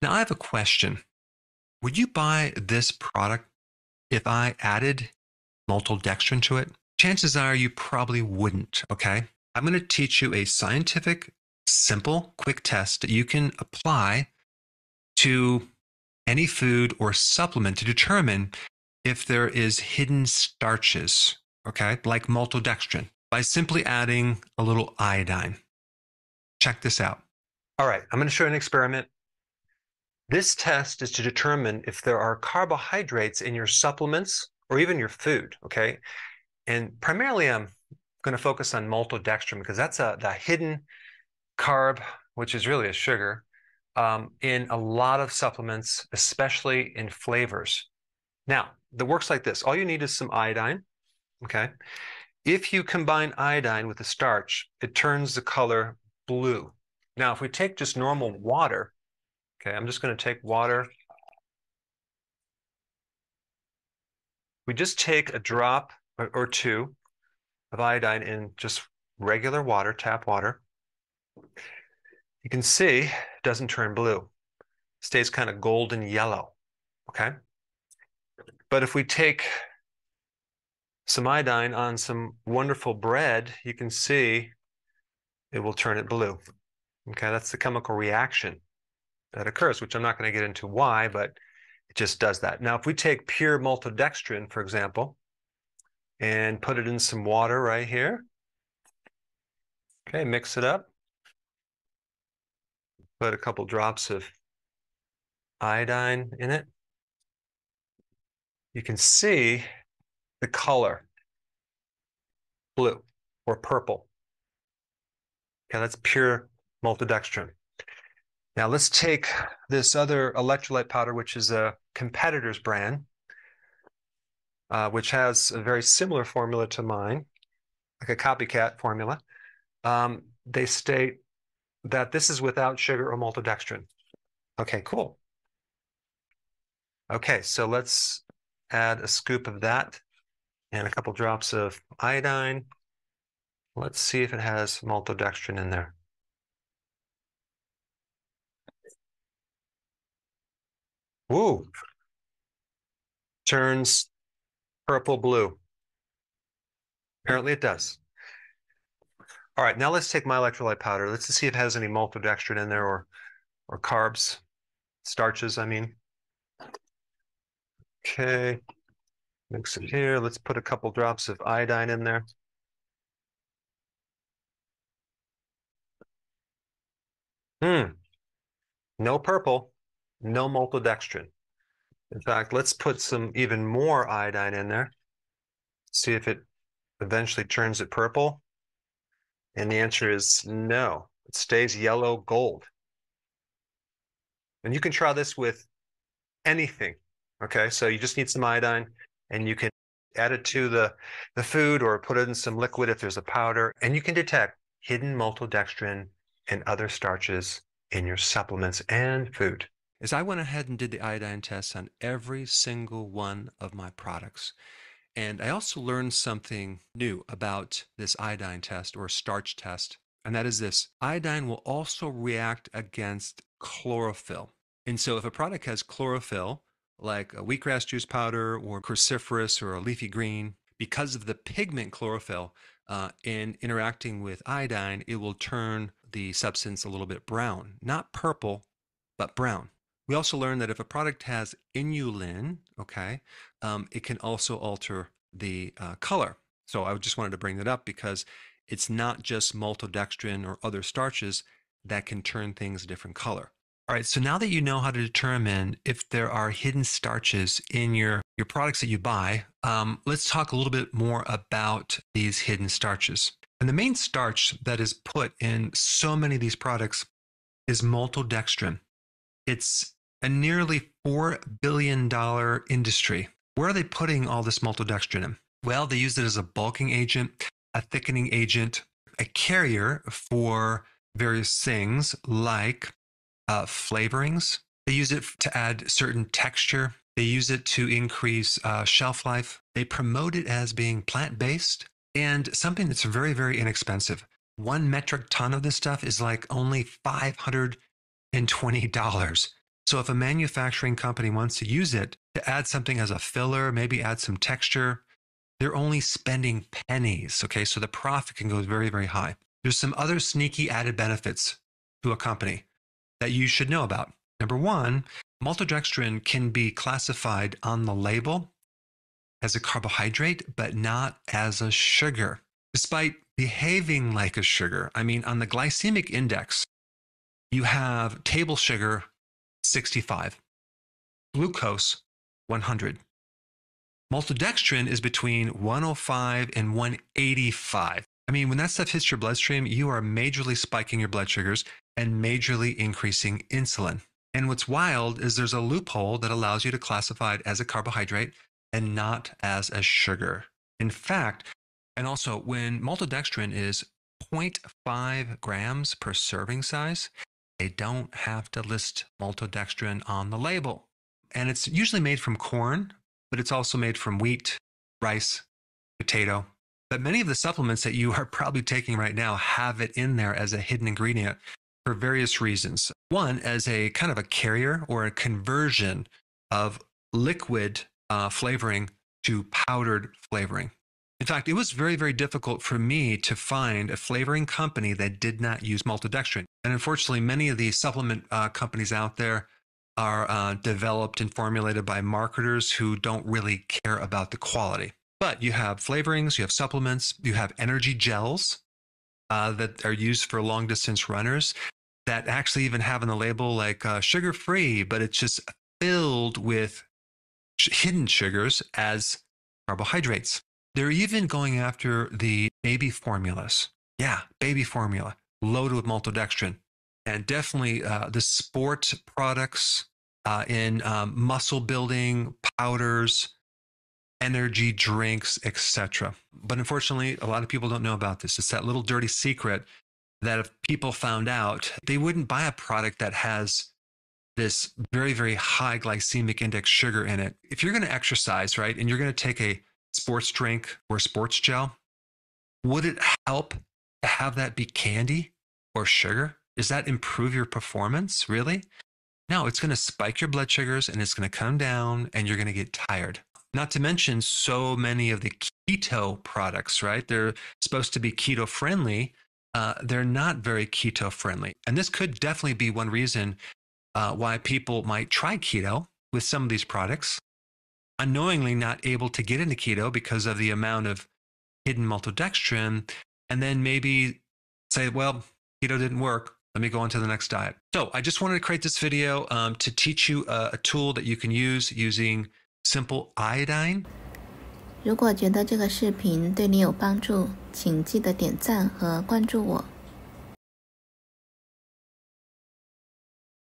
Now, I have a question. Would you buy this product if I added maltodextrin to it? Chances are you probably wouldn't, okay? I'm going to teach you a scientific, simple, quick test that you can apply to any food or supplement to determine if there is hidden starches, okay, like maltodextrin, by simply adding a little iodine. Check this out. All right, I'm going to show you an experiment. This test is to determine if there are carbohydrates in your supplements or even your food, okay? And primarily I'm going to focus on maltodextrin because that's the hidden carb, which is really a sugar, in a lot of supplements, especially in flavors. Now, it works like this. All you need is some iodine, okay? If you combine iodine with the starch, it turns the color blue. Now, if we take just normal water, okay, I'm just going to take water. We just take a drop or two of iodine in just regular water, tap water. You can see it doesn't turn blue. It stays kind of golden yellow, okay? But if we take some iodine on some wonderful bread, you can see it will turn it blue. Okay, that's the chemical reaction that occurs, which I'm not going to get into why, but it just does that. Now, if we take pure maltodextrin, for example, and put it in some water right here, okay, mix it up, put a couple drops of iodine in it, you can see the color blue or purple. Okay, that's pure maltodextrin. Now let's take this other electrolyte powder, which is a competitor's brand, which has a very similar formula to mine, like a copycat formula. They state that this is without sugar or maltodextrin. Okay, cool. Okay, so let's add a scoop of that and a couple drops of iodine. Let's see if it has maltodextrin in there. Woo! Turns purple blue. Apparently it does. All right, now let's take my electrolyte powder. Let's see if it has any maltodextrin in there or carbs, starches, I mean. Okay, mix it here. Let's put a couple drops of iodine in there. No purple, no maltodextrin. In fact, let's put some even more iodine in there. See if it eventually turns it purple. And the answer is no. It stays yellow gold. And you can try this with anything. Okay, so you just need some iodine and you can add it to the food or put it in some liquid if there's a powder, and you can detect hidden maltodextrin and other starches in your supplements and food. As I went ahead and did the iodine test on every single one of my products, and I also learned something new about this iodine test or starch test, and that is this: iodine will also react against chlorophyll. And so if a product has chlorophyll, like a wheatgrass juice powder or cruciferous or a leafy green, because of the pigment chlorophyll in interacting with iodine, it will turn the substance a little bit brown. Not purple, but brown. We also learned that if a product has inulin, okay, it can also alter the color. So I just wanted to bring that up because it's not just maltodextrin or other starches that can turn things a different color. All right, so now that you know how to determine if there are hidden starches in your products that you buy, let's talk a little bit more about these hidden starches. And the main starch that is put in so many of these products is maltodextrin. It's a nearly $4 billion industry. Where are they putting all this maltodextrin in? Well, they use it as a bulking agent, a thickening agent, a carrier for various things like flavorings. They use it to add certain texture. They use it to increase shelf life. They promote it as being plant-based and something that's very, very inexpensive. 1 metric ton of this stuff is like only $520. So if a manufacturing company wants to use it to add something as a filler, maybe add some texture, they're only spending pennies. Okay, so the profit can go very, very high. There's some other sneaky added benefits to a company that you should know about. Number one, maltodextrin can be classified on the label as a carbohydrate, but not as a sugar, despite behaving like a sugar. I mean, on the glycemic index, you have table sugar 65, glucose 100. Maltodextrin is between 105 and 185. I mean, when that stuff hits your bloodstream, you are majorly spiking your blood sugars and majorly increasing insulin. And what's wild is there's a loophole that allows you to classify it as a carbohydrate and not as a sugar. In fact, and also when maltodextrin is 0.5 grams per serving size, they don't have to list maltodextrin on the label. And it's usually made from corn, but it's also made from wheat, rice, potato. But many of the supplements that you are probably taking right now have it in there as a hidden ingredient for various reasons. One, as a kind of a carrier or a conversion of liquid flavoring to powdered flavoring. In fact, it was very, very difficult for me to find a flavoring company that did not use maltodextrin. And unfortunately, many of these supplement companies out there are developed and formulated by marketers who don't really care about the quality. But you have flavorings, you have supplements, you have energy gels that are used for long distance runners that actually even have on the label like sugar-free, but it's just filled with hidden sugars as carbohydrates. They're even going after the baby formulas. Yeah, baby formula loaded with maltodextrin. And definitely the sport products in muscle building, powders, energy drinks, etc. But unfortunately, a lot of people don't know about this. It's that little dirty secret that if people found out, they wouldn't buy a product that has this very, very high glycemic index sugar in it. If you're going to exercise, right, and you're going to take a sports drink or sports gel, would it help to have that be candy or sugar? Does that improve your performance? Really? No, it's going to spike your blood sugars and it's going to come down and you're going to get tired. Not to mention so many of the keto products, right? They're supposed to be keto friendly. They're not very keto friendly. And this could definitely be one reason why people might try keto with some of these products, unknowingly not able to get into keto because of the amount of hidden maltodextrin, and then maybe say, well, keto didn't work. Let me go on to the next diet. So I just wanted to create this video to teach you a tool that you can use using simple iodine. 如果觉得这个视频对你有帮助，请记得点赞和关注我。